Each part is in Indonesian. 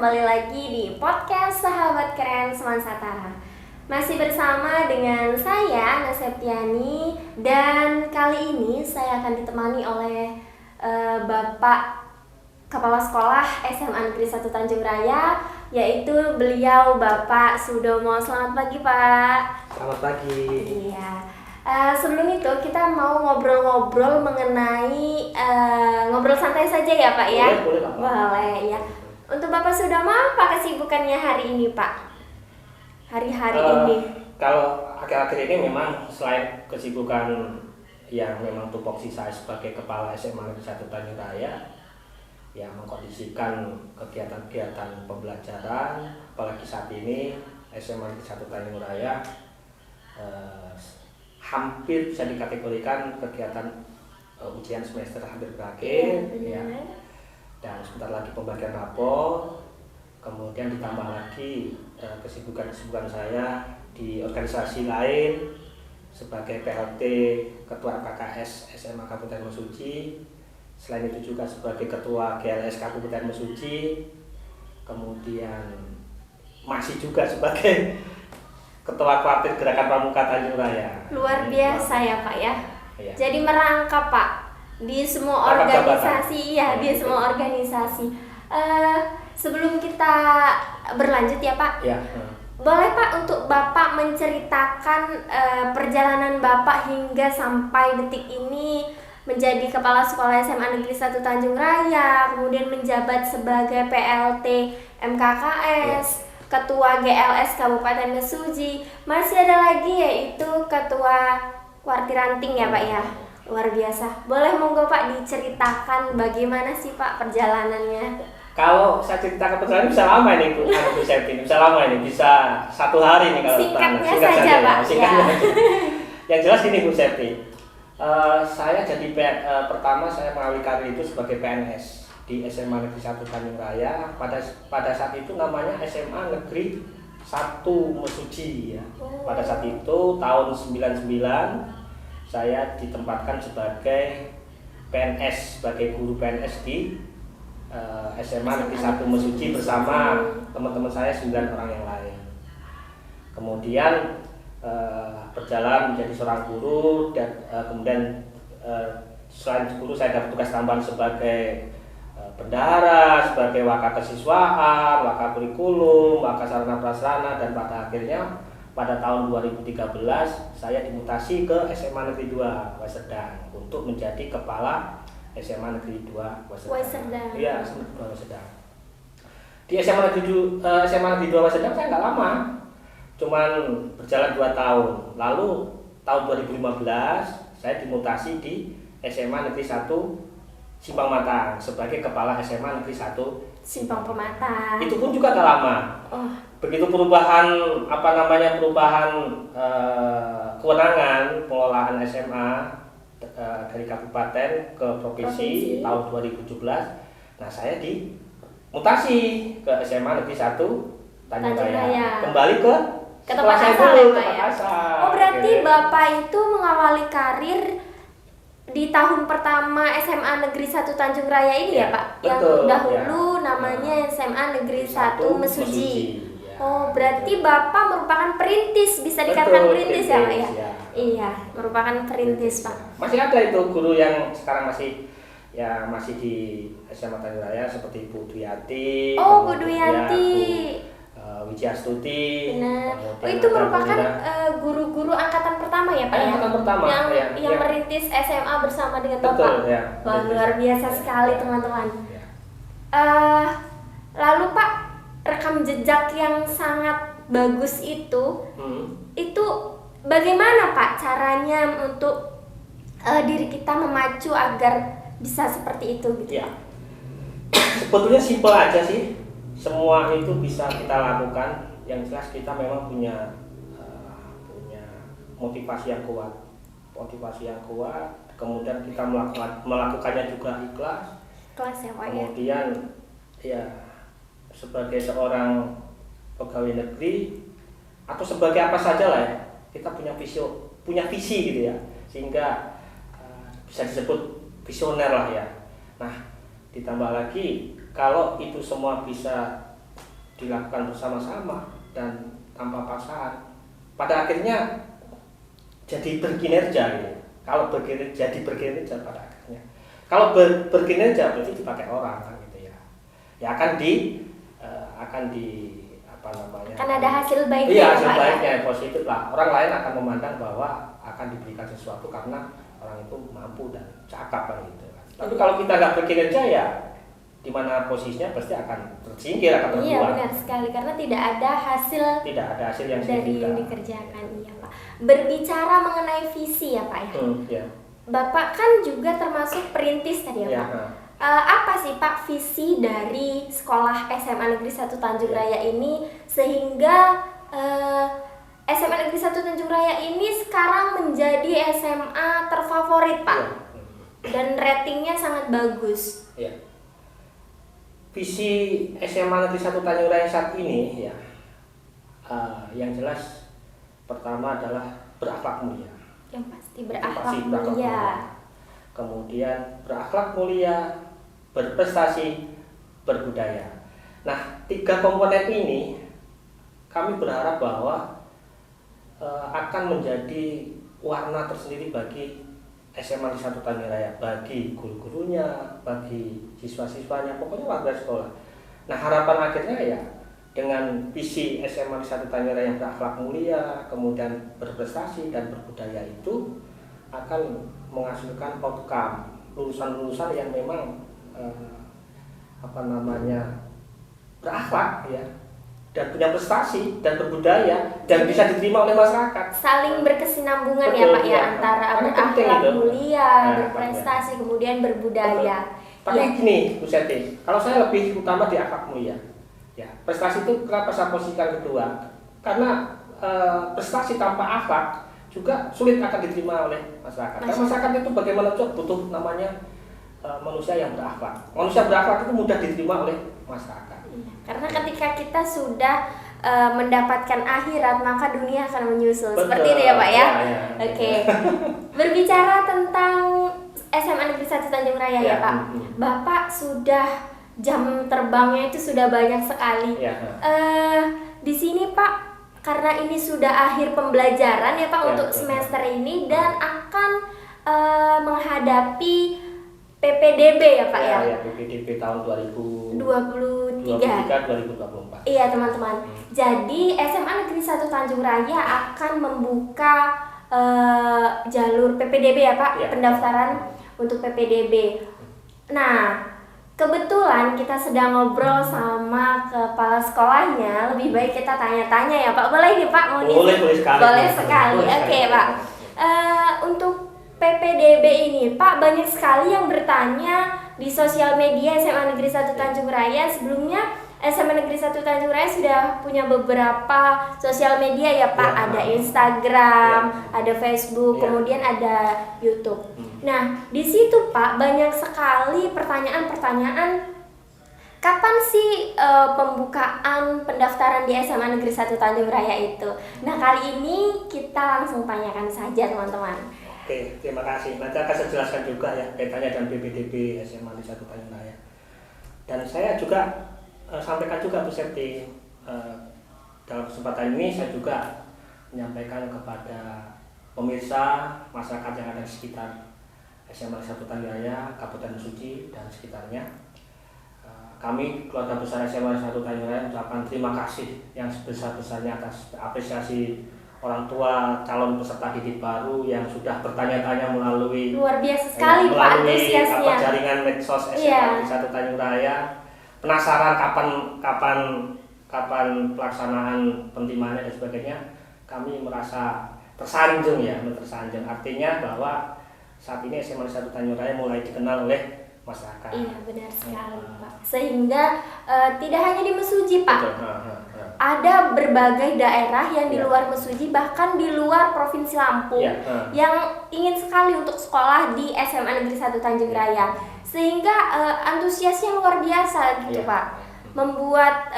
kembali lagi di podcast Sahabat Keren Semansatara. Masih bersama dengan saya Naseptiani, dan kali ini saya akan ditemani oleh Bapak Kepala Sekolah SMA Negeri 1 Tanjung Raya, yaitu beliau Bapak Sudomo. Selamat pagi, Pak. Selamat pagi. Iya. Sebelum itu kita mau ngobrol-ngobrol mengenai ngobrol santai saja ya, Pak ya. Boleh, Pak. Boleh ya. Untuk Bapak Sudomo, apa kesibukannya hari ini, Pak? Hari-hari ini. Kalau akhir-akhir ini memang selain kesibukan yang memang tupoksi saya sebagai Kepala SMA Negeri 1 Tanjung Raya, ya mengkondisikan kegiatan-kegiatan pembelajaran, apalagi saat ini SMA Negeri 1 Tanjung Raya hampir bisa dikategorikan kegiatan ujian semester hampir berakhir, ya. Dan sebentar lagi pembagian rapor, kemudian ditambah lagi kesibukan saya di organisasi lain sebagai PLT Ketua KKS SMA Kabupaten Mesuji. Selain itu juga sebagai Ketua GLS Kabupaten Mesuji, kemudian masih juga sebagai Ketua Kuartir Gerakan Pramuka Tanjung Raya. Luar biasa ya, Pak ya. Ya. Jadi merangkap, Pak, di semua organisasi, ya, di semua organisasi. Sebelum kita berlanjut ya, Pak. Ya. Boleh, Pak, untuk Bapak menceritakan perjalanan Bapak hingga sampai detik ini menjadi Kepala Sekolah SMA Negeri 1 Tanjung Raya, kemudian menjabat sebagai PLT MKKS, Ketua GLS Kabupaten Mesuji, masih ada lagi yaitu Ketua Kuartir Ranting ya, Pak ya. Luar biasa. Boleh monggo, Pak, diceritakan bagaimana sih, Pak, perjalanannya? Kalau saya ceritakan perjalanan bisa lama ini, Bu Septi. Bisa lama ini, bisa 1 hari nih kalau singkatnya singkat saja, Pak. Singkatnya Ya. saja. Yang jelas ini, Bu Septi. Saya jadi pertama saya mengawali karir itu sebagai PNS di SMA Negeri 1 Tanjung Raya. Pada saat itu namanya SMA Negeri 1 Mesuji ya. Pada saat itu tahun 99 saya ditempatkan sebagai PNS, sebagai guru PNS di SMA Negeri 1 Mesuji bersama teman-teman saya 9 orang yang lain. Kemudian berjalan menjadi seorang guru, dan kemudian selain guru saya dapat tugas tambahan sebagai bendahara, sebagai wakil kesiswaan, wakil kurikulum, wakil sarana prasarana, dan pada akhirnya pada tahun 2013 saya dimutasi ke SMA Negeri 2 Wasedang untuk menjadi kepala SMA Negeri 2 Wasedang. Iya, SMA Negeri 2 Wasedang. Di SMA Negeri 2 Wasedang saya nggak lama, cuman berjalan 2 tahun. Lalu tahun 2015 saya dimutasi di SMA Negeri 1 Simpang Matang sebagai kepala SMA Negeri 1 Simpang Pematang. Itu pun juga tak lama. Begitu perubahan kewenangan pengelolaan SMA dari kabupaten ke provinsi tahun 2017. Nah, saya dimutasi ke SMA Negeri 1 Tanjung Raya. Kembali ke tempat asal ya, Pak ya. Oh, berarti Bapak itu mengawali karir di tahun pertama SMA Negeri 1 Tanjung Raya ini ya, Pak? Betul, yang dahulu namanya SMA Negeri 1 Mesuji. Ya. Oh, berarti Bapak merupakan perintis, bisa dikatakan perintis ya, Pak ya? Ya. Iya, merupakan perintis, Pak. Masih ada itu guru yang sekarang masih di SMA Tanjung Raya seperti Bu Dwiati. Oh, Bu Dwiati. Wijiastuti. Benar. Oh, itu merupakan guru-guru angkatan pertama ya, Pak ya? Angkatan pertama. Yang merintis SMA bersama dengan Betul, Bapak. ya. Wah, luar biasa sekali, teman-teman. Ya. Lalu, Pak, rekam jejak yang sangat bagus itu bagaimana, Pak, caranya untuk diri kita memacu agar bisa seperti itu gitu? Ya. Sebetulnya simpel aja sih. Semua itu bisa kita lakukan. Yang jelas kita memang punya motivasi yang kuat. Kemudian kita melakukannya juga ikhlas. Kelas ya, Pak ya? Kemudian ya sebagai seorang pegawai negeri atau sebagai apa saja lah ya, kita punya visi gitu ya, sehingga bisa disebut visioner lah ya. Nah, ditambah lagi kalau itu semua bisa dilakukan bersama-sama dan tanpa paksaan, pada akhirnya jadi berkinerja gitu. Kalau jadi berkinerja pada akhirnya. Kalau berkinerja berarti dipakai orang kan gitu ya. Ya akan di apa namanya? Kan ada hasil baiknya. Iya, ya, hasil Pak, ya? baiknya positif lah. Orang lain akan memandang bahwa akan diberikan sesuatu karena orang itu mampu dan cakap kan gitu. Tapi kalau kita nggak berkinerja ya di mana posisinya pasti akan tersingkir, akan terbuang. Iya benar sekali, karena tidak ada hasil yang dari signifikan. yang dikerjakan. Iya Pak. Berbicara mengenai visi ya Pak ya. Ya. Bapak kan juga termasuk perintis tadi ya, Ya, Pak. Apa sih Pak visi dari sekolah SMA Negeri 1 Tanjung Raya ini sehingga SMA Negeri 1 Tanjung Raya ini sekarang menjadi SMA terfavorit Pak, dan ratingnya sangat bagus. Ya. Visi SMA Negeri 1 Tanjung Raya saat ini ya, yang jelas pertama adalah berakhlak mulia. Yang pasti Pasti berakhlak berakhlak mulia. Kemudian berakhlak mulia, berprestasi, berbudaya. Nah, 3 komponen ini kami berharap bahwa akan menjadi warna tersendiri bagi SMA Negeri 1 Tanjung Raya, bagi guru-gurunya, bagi siswa-siswanya, pokoknya warga sekolah. Nah, harapan akhirnya ya dengan visi SMA Negeri 1 Tanjung Raya yang berakhlak mulia, kemudian berprestasi dan berbudaya itu akan menghasilkan outcome lulusan-lulusan yang memang berakhlak ya, dan punya prestasi dan berbudaya dan bisa diterima oleh masyarakat. Saling berkesinambungan ya Betul, Pak ya, ya. antara Karena penting berakhlak itu. mulia, Nah, berprestasi, kemudian berbudaya. Tapi Ya. gini Bu Seti, kalau saya lebih utama di akhlak mulia. Ya, prestasi itu kenapa saya posisikan kedua? Karena prestasi tanpa akhlak juga sulit akan diterima oleh masyarakat. Karena masyarakat itu bagaimana juga butuh namanya manusia yang berakhlak. Manusia berakhlak itu mudah diterima oleh masyarakat. Karena ketika kita sudah mendapatkan akhirat, maka dunia akan menyusul. Betul. Seperti itu ya Pak ya? Ya. Oke. Berbicara tentang SMA Negeri 1 Tanjung Raya ya Pak, Bapak sudah jam terbangnya itu sudah banyak sekali. Ya. Di sini Pak, karena ini sudah akhir pembelajaran ya Pak Ya, untuk betul. semester ini dan akan menghadapi PPDB ya Pak ya? Ya, PPDB tahun 23. 2023-2024. Iya teman-teman. Jadi SMA Negeri 1 Tanjung Raya akan membuka jalur PPDB ya Pak, Ya. pendaftaran untuk PPDB. Nah, kebetulan kita sedang ngobrol sama kepala sekolahnya. Lebih baik kita tanya-tanya ya Pak. Boleh nih Pak? Mau Boleh sekali. Boleh sekali. Boleh Oke sekali. Pak. Untuk PPDB ini Pak, banyak sekali yang bertanya di sosial media SMA Negeri 1 Tanjung Raya. Sebelumnya SMA Negeri 1 Tanjung Raya sudah punya beberapa sosial media ya Pak. Ya. Ada Instagram, ada Facebook, Ya. kemudian ada YouTube. Nah, di situ Pak banyak sekali pertanyaan-pertanyaan. Kapan sih pembukaan pendaftaran di SMA Negeri 1 Tanjung Raya itu? Nah, kali ini kita langsung tanyakan saja teman-teman. Oke, terima kasih. Nanti akan saya jelaskan juga ya kaitannya dengan PPDB SMA Negeri 1 Tanjung Raya. Dan saya juga sampaikan juga Bu Septi, dalam kesempatan ini saya juga menyampaikan kepada pemirsa, masyarakat yang ada di sekitar SMA Negeri 1 Tanjung Raya, Kabupaten Mesuji dan sekitarnya. Kami keluarga besar SMA Negeri 1 Tanjung Raya mengucapkan terima kasih yang sebesar-besarnya atas apresiasi orang tua calon peserta didik baru yang sudah bertanya-tanya melalui Luar biasa sekali Pak antusiasnya. jaringan medsos SMA Iya. Negeri 1 Tanjung Raya. Penasaran kapan pelaksanaan pentimannya dan sebagainya. Kami merasa tersanjung ya, tersanjung. Artinya bahwa saat ini SMA Negeri 1 Tanjung Raya mulai dikenal oleh masyarakat. Iya benar sekali Pak. Sehingga tidak hanya di Mesuji Pak. Betul. Ada berbagai daerah yang di Ya. luar Mesuji, bahkan di luar Provinsi Lampung, Ya. yang ingin sekali untuk sekolah di SMA Negeri 1 Tanjung Raya. Sehingga antusiasnya luar biasa gitu Ya. Pak. Membuat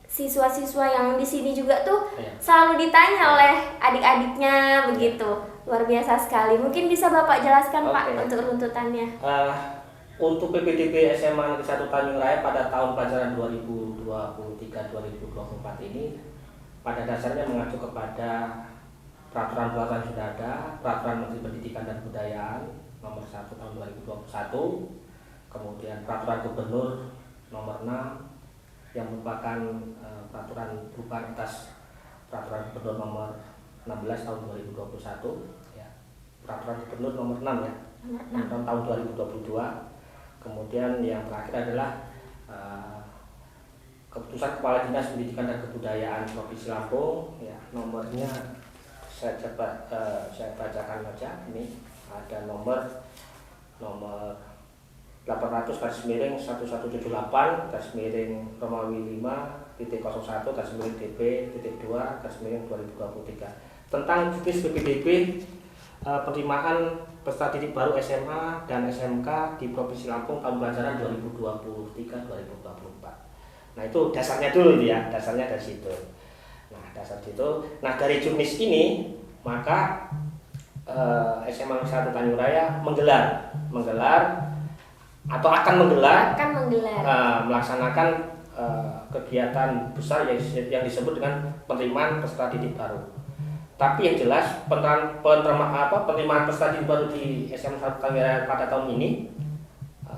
siswa-siswa yang di sini juga tuh Ya. selalu ditanya oleh adik-adiknya begitu. Luar biasa sekali. Mungkin bisa Bapak jelaskan Pak Oke. untuk runtutannya. Untuk PPDB SMA Negeri 1 Tanjung Raya pada tahun pelajaran 2023-2024 ini pada dasarnya mengacu kepada peraturan-peraturan yang sudah ada, Peraturan Menteri Pendidikan dan Kebudayaan nomor 1 tahun 2021, kemudian Peraturan Gubernur nomor 6 yang merupakan peraturan perubahan atas Peraturan Gubernur nomor 16 tahun 2021, ya. Peraturan Gubernur nomor 6 ya, tahun 2022. Kemudian yang terakhir adalah Keputusan Kepala Dinas Pendidikan dan Kebudayaan Provinsi Lampung, ya, nomornya saya bacakan saja. Ini ada nomor 800/Romawi 5.01/DB.2/2023 tentang jenis PPDB penerimaan peserta didik baru SMA dan SMK di Provinsi Lampung tahun pelajaran 2023-2024. Nah, itu dasarnya dulu ya, dasarnya dari situ. Nah, dasar situ. Nah, dari jurnis ini maka SMA 1 Tanjung Raya menggelar atau akan menggelar melaksanakan kegiatan besar yang disebut dengan penerimaan peserta didik baru. Tapi yang jelas penerimaan peserta didik baru di SMA 1 Tanjung Raya pada tahun ini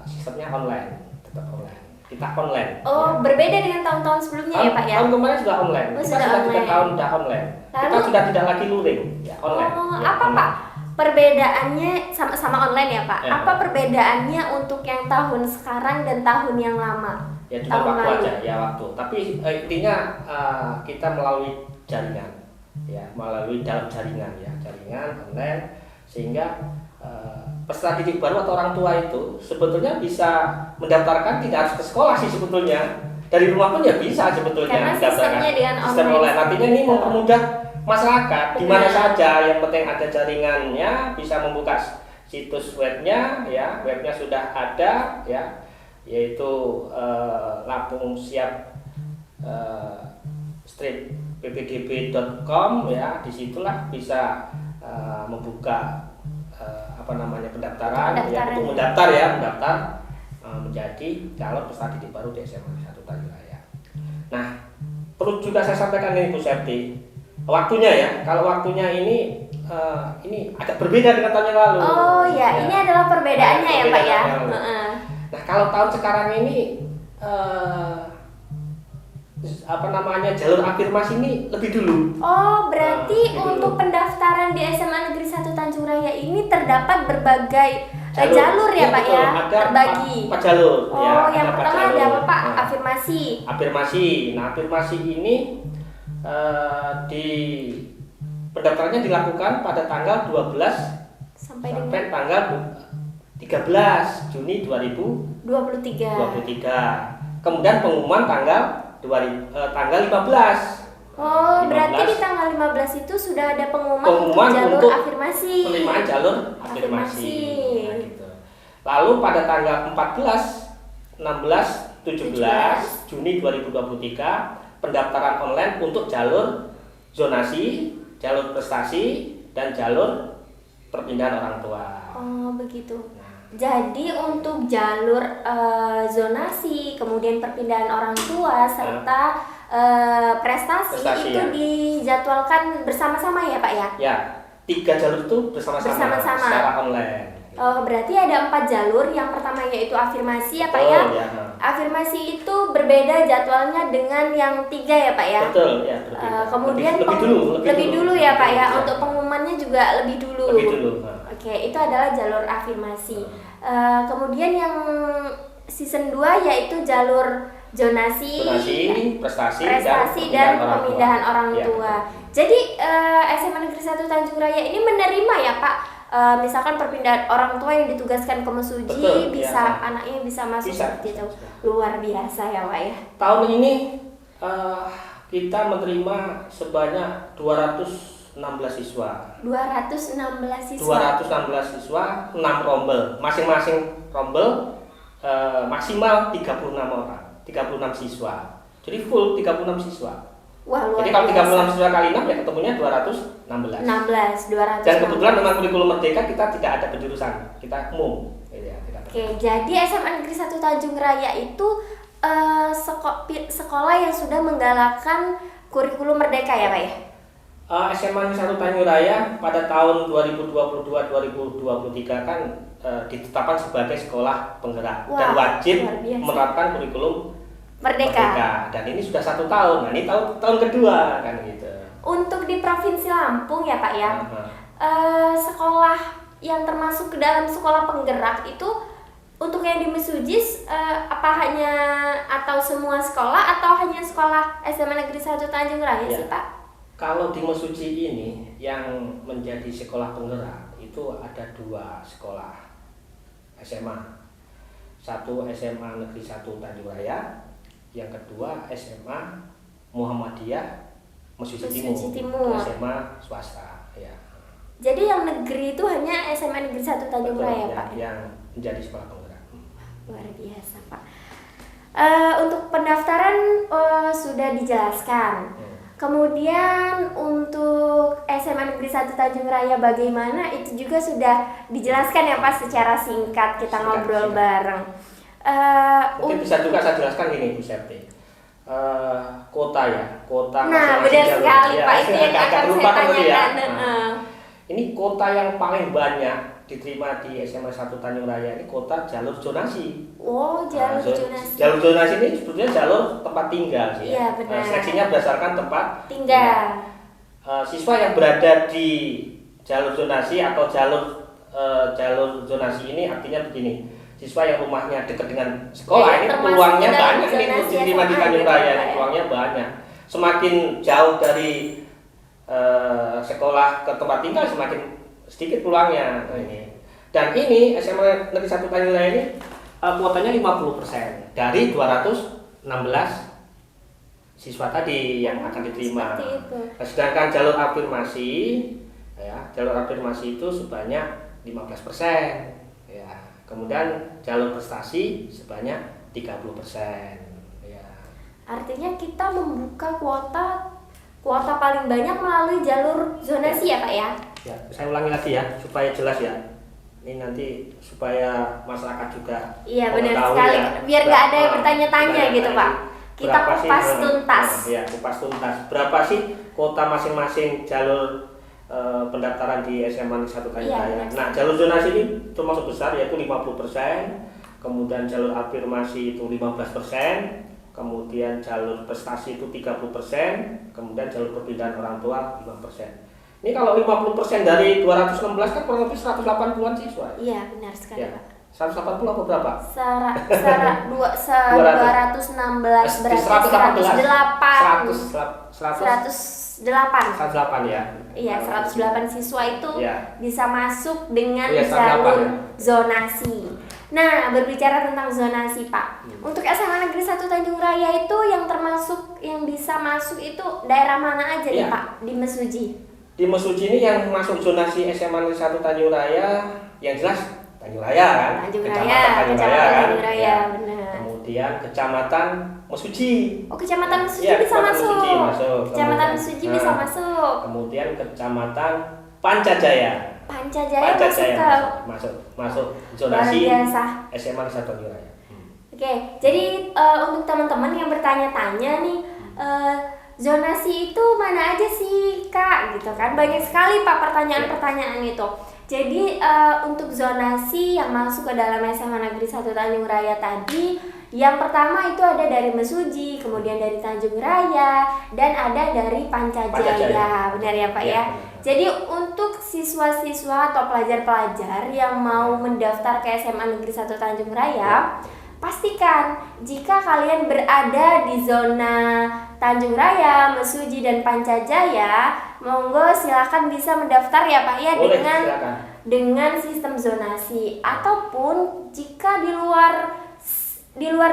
sistemnya online, tetap online. Kita online. Oh, ya. Berbeda dengan tahun-tahun sebelumnya ya Pak ya? Tahun kemarin sudah online. Oh, kita sudah 3 tahun sudah online. Lalu, kita sudah tidak lagi luring, ya online. Oh, ya, apa online. Pak? Perbedaannya sama online ya Pak? Ya. Apa perbedaannya untuk yang tahun sekarang dan tahun yang lama? Ya cuma waktu aja, ya waktu. Tapi intinya kita melalui jaringan, ya melalui dalam jaringan online, sehingga peserta didik baru atau orang tua itu sebetulnya bisa mendaftarkan tidak harus ke sekolah sih sebetulnya, dari rumah pun ya bisa sebetulnya. Karena sistemnya dengan sistem online. Artinya ini mempermudah masyarakat di mana saja, yang penting ada jaringannya, bisa membuka situs webnya, ya webnya sudah ada, ya yaitu Lampung Siap ppdb.com, ya disitulah bisa membuka pendaftaran ya, untuk mendaftar menjadi calon peserta didik baru di SMA 1 Tanjung Raya. Nah, perlu juga saya sampaikan ini Bu Septi, waktunya ya. Kalau waktunya ini agak berbeda dengan tahun yang lalu. Oh ya, ini adalah perbedaannya ya Pak ya. Nah, kalau tahun sekarang ini jalur afirmasi ini lebih dulu. Oh, berarti untuk pendaftaran di SMA Negeri 1 Tanjung Raya ini terdapat berbagai jalur ya Pak ya? Terbagi. 4 jalur. Oh, yang pertama ada apa Pak? Afirmasi. Nah, afirmasi ini di pendaftarannya dilakukan pada tanggal 12 sampai tanggal 13 Juni 2023. Kemudian pengumuman tanggal 15. Oh, 15. Berarti di tanggal 15 itu sudah ada pengumuman untuk jalur afirmasi. Penerimaan jalur afirmasi. Nah, gitu. Lalu pada tanggal 14, 16, 17 Juni 2023 pendaftaran online untuk jalur zonasi, jalur prestasi, dan jalur perpindahan orang tua. Oh, begitu. Jadi untuk jalur zonasi, kemudian perpindahan orang tua, serta prestasi itu ya, dijadwalkan bersama-sama ya Pak ya? Ya, 3 jalur itu bersama-sama secara online. Oh, berarti ada 4 jalur. Yang pertama yaitu afirmasi ya Pak ya? Afirmasi itu berbeda jadwalnya dengan yang 3 ya Pak ya? Betul ya. Kemudian lebih dulu ya Pak ya? Untuk pengumumannya juga lebih dulu. Oke, itu adalah jalur afirmasi. Kemudian yang season 2 yaitu jalur zonasi, prestasi dan pemindahan orang tua. Jadi SMA Negeri 1 Tanjung Raya ini menerima ya Pak, misalkan perpindahan orang tua yang ditugaskan ke Mesuji, bisa anaknya bisa masuk seperti itu. Luar biasa ya Pak ya. Tahun ini kita menerima sebanyak 216 siswa. 216 siswa, 6 rombel. Masing-masing rombel maksimal 36 orang, 36 siswa. Jadi full 36 siswa. Wah, luar Jadi kalau biasa. 36 siswa kali 6 ya ketemunya 216. 216. Dan kebetulan memang kurikulum merdeka kita tidak ada penjurusan, kita umum. Oke, Oke, jadi SMA Negeri 1 Tanjung Raya itu sekolah yang sudah menggalakkan kurikulum merdeka ya Pak ya? SMA Negeri 1 Tanjung Raya pada tahun 2022-2023 kan ditetapkan sebagai sekolah penggerak. Wah, dan wajib luar biasa. menerapkan kurikulum Merdeka. Dan ini sudah 1 tahun. Nah, ini tahun kedua kan gitu. Untuk di Provinsi Lampung ya Pak ya, Nah, sekolah yang termasuk ke dalam sekolah penggerak itu untuk yang di Mesujis apa hanya atau semua sekolah atau hanya sekolah SMA Negeri 1 Tanjung Raya Ya. sih Pak? Kalau di Mesuji ini yang menjadi sekolah penggerak itu ada 2 sekolah SMA. Satu SMA Negeri 1 Tanjung Raya, yang kedua SMA Muhammadiyah Mesuji Timur. SMA swasta ya. Jadi yang negeri itu hanya SMA Negeri 1 Tanjung Betul, Raya Pak? yang menjadi sekolah penggerak. Luar biasa Pak. Untuk pendaftaran sudah dijelaskan. Kemudian untuk SMA Negeri 1 Tanjung Raya bagaimana itu juga sudah dijelaskan ya Pak secara singkat kita ngobrol bareng. Mungkin bisa juga saya jelaskan gini Bu Septi. Kota Nah masing-masing benar jalur. sekali Ya, Pak, itu yang agak akan saya lupa kan tadi ya. tanyakan. Nah, ini kota yang paling banyak diterima di SMA 1 Tanjung Raya ini kota jalur zonasi. Oh, jalur Nah, zonasi. Jalur zonasi ini sebetulnya jalur tempat tinggal sih. Iya, benar. Seleksinya berdasarkan tempat Tinggal. Siswa yang berada di jalur zonasi atau jalur zonasi ini artinya begini. Siswa yang rumahnya dekat dengan sekolah Ya, ini termasuk peluangnya dalam banyak ini zonasi diterima di SMA Tanjung gitu, Raya, Pak, ini ya? peluangnya banyak. Semakin jauh dari sekolah ke tempat tinggal semakin sedikit peluangnya. Nah, ini. Dan ini SMA Negeri 1 Tanjung Raya ini kuotanya 50% dari 216 siswa tadi yang akan diterima. Seperti itu. Nah, sedangkan jalur afirmasi itu sebanyak 15%. Ya. Kemudian jalur prestasi sebanyak 30%. Ya. Artinya kita membuka kuota paling banyak melalui jalur zonasi ya Pak ya? Ya, saya ulangi lagi ya supaya jelas ya. Ini nanti supaya masyarakat juga Iya benar mengetahui sekali. ya. Biar nggak ada yang bertanya-tanya gitu Pak. Kita Berapa sih, kupas tuntas. Ya, kupas tuntas. Berapa sih kota masing-masing jalur pendaftaran di SMA Negeri 1 Tanjung Iya, Raya? benar. Nah, jalur zonasi ini termasuk besar yaitu 50%, kemudian jalur afirmasi itu 15%, kemudian jalur prestasi itu 30%, kemudian jalur perpindahan orang tua 5%. Ini kalau 50% dari 216 kan kurang lebih 180-an siswa. Iya benar sekali Ya. Pak. 180 atau berapa? 216 berarti 108 ya. Iya 108 siswa itu Ya. bisa masuk dengan Oh ya, 108 jalur ya. zonasi. Nah berbicara tentang zonasi Pak, untuk SMA Negeri 1 Tanjung Raya itu yang termasuk yang bisa masuk itu daerah mana aja nih Ya. Pak di Mesuji? Di Mesuji ini yang masuk zonasi SMA Negeri 1 Tanjung Raya yang jelas Tanjung Raya kan? Tanjung Kecamatan Raya, Tanjung Kecamatan Raya kan? Tanjung Raya, Ya. benar. Kemudian Kecamatan Mesuji. Oh Kecamatan Mesuji Ya, bisa Kecamatan masuk. Mesuji masuk. Kecamatan Kemudian- Mesuji Nah. bisa masuk. Kemudian Kecamatan Pancajaya. Pancajaya masuk ke masuk luar zonasi biasa. SMA Negeri 1 Tanjung Raya. Oke, jadi untuk teman-teman yang bertanya-tanya nih, zonasi itu mana aja sih Kak? Gitu kan, banyak sekali Pak pertanyaan-pertanyaan itu. Jadi untuk zonasi yang masuk ke dalam SMA Negeri 1 Tanjung Raya tadi, yang pertama itu ada dari Mesuji, kemudian dari Tanjung Raya, dan ada dari Pancajaya. Benar ya Pak ya? benar. Jadi untuk siswa-siswa atau pelajar-pelajar yang mau mendaftar ke SMA Negeri 1 Tanjung Raya, pastikan jika kalian berada di zona Tanjung Raya, Mesuji, dan Pancajaya, monggo silakan bisa mendaftar ya Pak ya. Boleh, dengan silakan. dengan sistem zonasi, ataupun jika di luar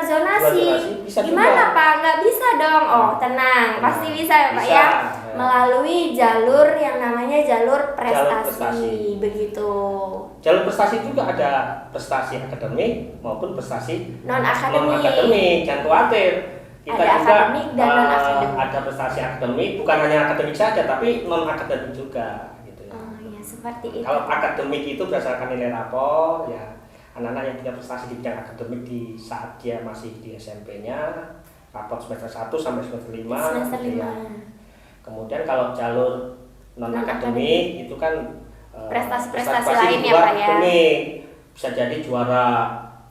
zonasi, bisa gimana juga. Pak? Nggak bisa dong. Oh tenang, pasti bisa ya Pak Bisa, ya. ya. Melalui jalur yang namanya jalur prestasi, prestasi. begitu. Jalur prestasi juga ada prestasi akademik maupun prestasi Non akademik. non-akademik. Jangan khawatir. Kita Ada juga akademik dan non-akademik. ada prestasi akademik, bukan hanya akademik saja, tapi non-akademik juga. Gitu ya. Oh ya seperti itu. Kalau akademik itu berdasarkan nilai rapor, ya anak-anak yang punya prestasi di bidang akademik di saat dia masih di SMP-nya, rapot semester 1 sampai semester 5. Semester gitu 5. ya. Kemudian kalau jalur non akademik itu kan prestasi di lain ya luar Pak ya. akademik. Bisa jadi juara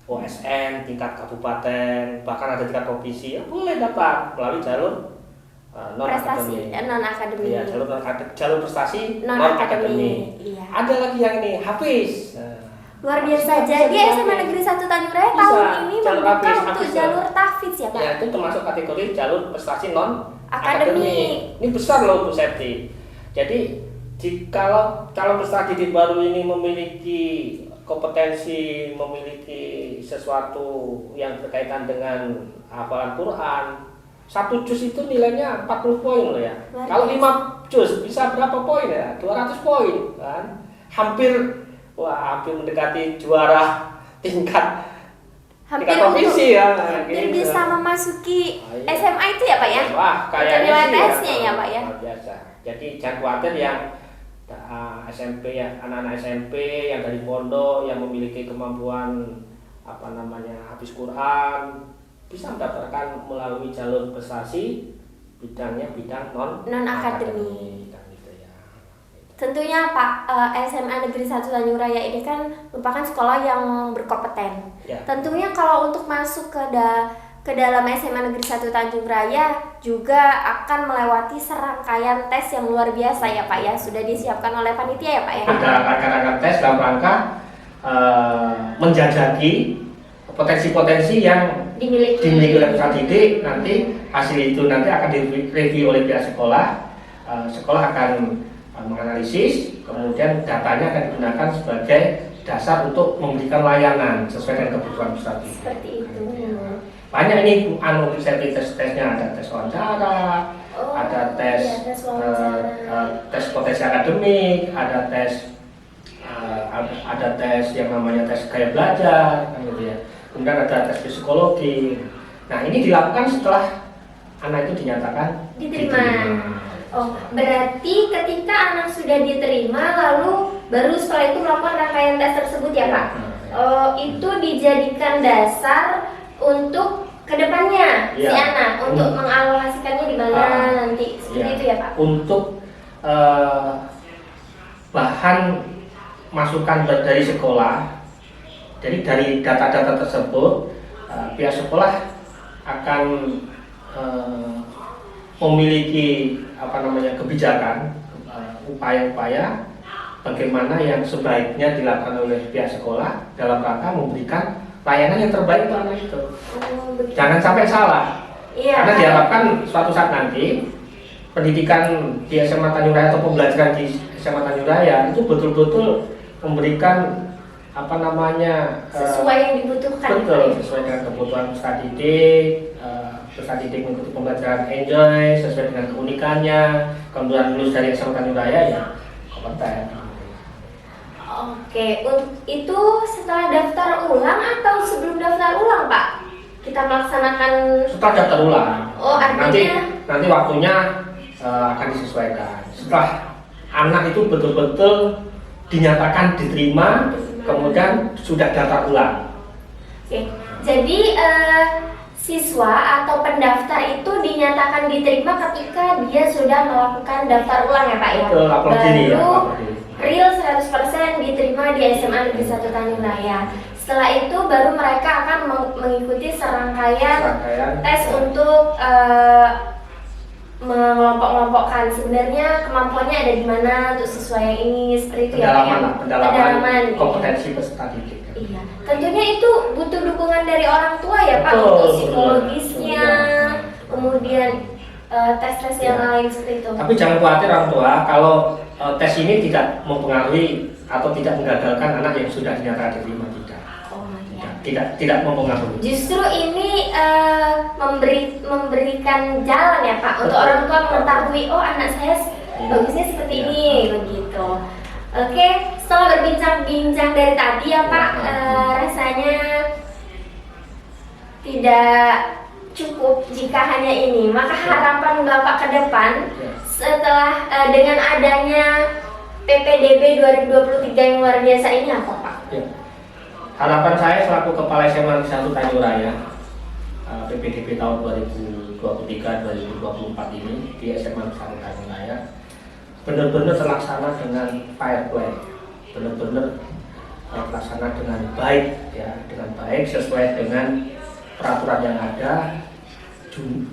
OSN tingkat kabupaten, bahkan ada tingkat provinsi, ya boleh dapat melalui jalur non Prestasi akademik. non akademik. Iya, jalur prestasi non non akademik. akademik. Iya. Ada lagi yang ini Hafiz. Luar biasa. Jadi SMA Negeri 1 Tanjung Raya Bisa, tahun ini jalur membuka Hafiz, untuk Hafiz, jalur tahfiz ya Pak. Ya, itu termasuk kategori jalur prestasi non Akademik. akademik. Ini besar loh Bu Septi. Jadi kalau calon peserta didik baru ini memiliki kompetensi, memiliki sesuatu yang berkaitan dengan hafalan Quran, 1 juz itu nilainya 40 poin loh ya. Kalau 5 juz bisa berapa poin ya? 200 poin kan? Hampir mendekati juara tingkat provinsi ya. Hampir Gitu. bisa memasuki iya. SMA itu ya Pak ya. Wah, kayaknya nilai sih tesnya ya Pak ya. luar biasa. Jadi jangan khawatir yang SMP ya, anak-anak SMP yang dari pondok yang memiliki kemampuan hafiz Quran bisa mendaftarkan melalui jalur prestasi bidangnya bidang non akademik. gitu ya. Tentunya Pak, SMA Negeri 1 Tanjung Raya ini kan merupakan sekolah yang berkompeten. Ya. Tentunya kalau untuk masuk ke dalam SMA Negeri 1 Tanjung Raya juga akan melewati serangkaian tes yang luar biasa ya Pak ya. Sudah disiapkan oleh panitia ya Pak ya. Ada rangkaian tes dalam rangka menjajaki potensi-potensi yang dimiliki oleh peserta didik. Nanti hasil itu nanti akan direview oleh pihak sekolah. Sekolah akan menganalisis, kemudian datanya akan digunakan sebagai dasar untuk memberikan layanan sesuai dengan kebutuhan peserta didik. Seperti itu. Banyak ini tes-tesnya, ada tes wawancara, ada tes tes potensi akademik, ada tes yang namanya tes gaya belajar, kan gitu ya. Kemudian ada tes psikologi. Nah, ini dilakukan setelah anak itu dinyatakan diterima. Oh, berarti ketika anak sudah diterima lalu baru setelah itu melakukan rangkaian tes tersebut ya Pak? Oh, itu dijadikan dasar untuk kedepannya si anak untuk mengalokasikannya di mana nanti seperti itu ya Pak? Untuk bahan masukan dari sekolah, jadi dari data-data tersebut pihak sekolah akan memiliki kebijakan, upaya-upaya bagaimana yang sebaiknya dilakukan oleh pihak sekolah dalam rangka memberikan layanan yang terbaik untuk anak itu. Jangan sampai salah. Iya, karena diharapkan suatu saat nanti pendidikan di SMA Tanjung Raya atau pembelajaran di SMA Tanjung Raya itu betul-betul memberikan sesuai yang dibutuhkan. Betul, sesuai dengan kebutuhan peserta didik. Peserta didik mengikuti pembelajaran enjoy sesuai dengan keunikannya. Kemudian lulus dari SMA Tanjung Raya ya kompeten. Oke, itu setelah daftar ulang atau sebelum daftar ulang Pak? Kita melaksanakan Setelah daftar ulang. Oh, artinya nanti waktunya akan disesuaikan. Setelah anak itu betul-betul dinyatakan diterima, kemudian sudah daftar ulang. Oke, jadi siswa atau pendaftar itu dinyatakan diterima ketika dia sudah melakukan daftar ulang ya Pak ya? Betul, lapor diri ya. Real 100% diterima di SMA Negeri 1 Tanjung Raya. Setelah itu baru mereka akan mengikuti serangkaian tes untuk mengelompok-kelompokkan sebenarnya kemampuannya ada di mana untuk siswa yang ini seperti itu ya Pak ya? Pendalaman kompetensi peserta didik. Iya, tentunya itu butuh dukungan dari orang tua ya Pak untuk psikologisnya, kemudian tes-tes yang lain seperti itu. Tapi jangan khawatir orang tua kalau tes ini tidak mempengaruhi atau tidak menggagalkan anak yang sudah dinyatakan diterima, tidak mempengaruhi. Justru ini memberikan jalan ya Pak untuk orang tua mengetahui anak saya bagusnya seperti ini begitu. Oke, setelah berbincang-bincang dari tadi ya Pak, rasanya tidak cukup jika hanya ini. Maka harapan Bapak ke depan setelah dengan adanya PPDB 2023 yang luar biasa ini apa Pak? harapan saya selaku Kepala SMA Negeri 1 Tanjung Raya PPDB tahun 2023-2024 ini di SMA Negeri 1 Tanjung Raya benar-benar terlaksana dengan fair play, benar-benar terlaksana dengan baik ya, dengan baik sesuai dengan peraturan yang ada,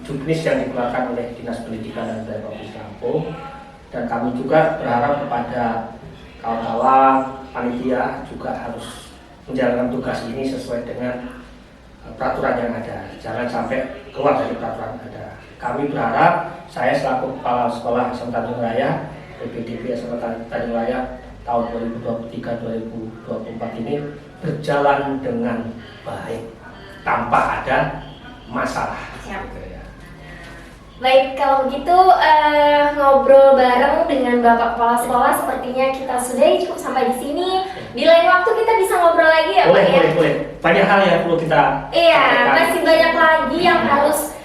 juknis yang dikeluarkan oleh Dinas Pendidikan dan Kebudayaan Provinsi Lampung. Dan kami juga berharap kepada kawan-kawan panitia juga harus menjalankan tugas ini sesuai dengan peraturan yang ada, jangan sampai keluar dari peraturan yang ada. Kami berharap saya selaku Kepala Sekolah SMA Tanjung Raya PPDB SMA Tanjung Raya tahun 2023-2024 ini berjalan dengan baik tanpa ada masalah. Siap. Baik, kalau begitu ngobrol bareng dengan Bapak Kepala Sekolah sepertinya kita sudah cukup sampai di sini. Di lain waktu kita bisa ngobrol lagi ya, Pak ya? Boleh. Banyak hal yang perlu kita Iya, masih banyak lagi yang harus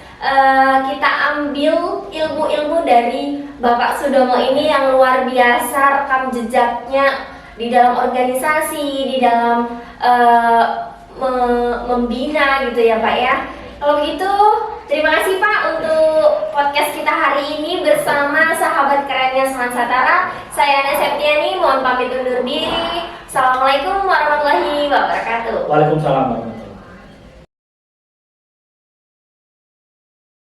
kita ambil ilmu-ilmu dari Bapak Sudomo ini yang luar biasa, rekam jejaknya di dalam organisasi, di dalam membina gitu ya Pak ya. Kalau begitu, terima kasih Pak untuk podcast kita hari ini bersama sahabat kerennya Seman Satara. Saya Ana Septiani, mohon pamit undur diri. Assalamualaikum warahmatullahi wabarakatuh. Waalaikumsalam.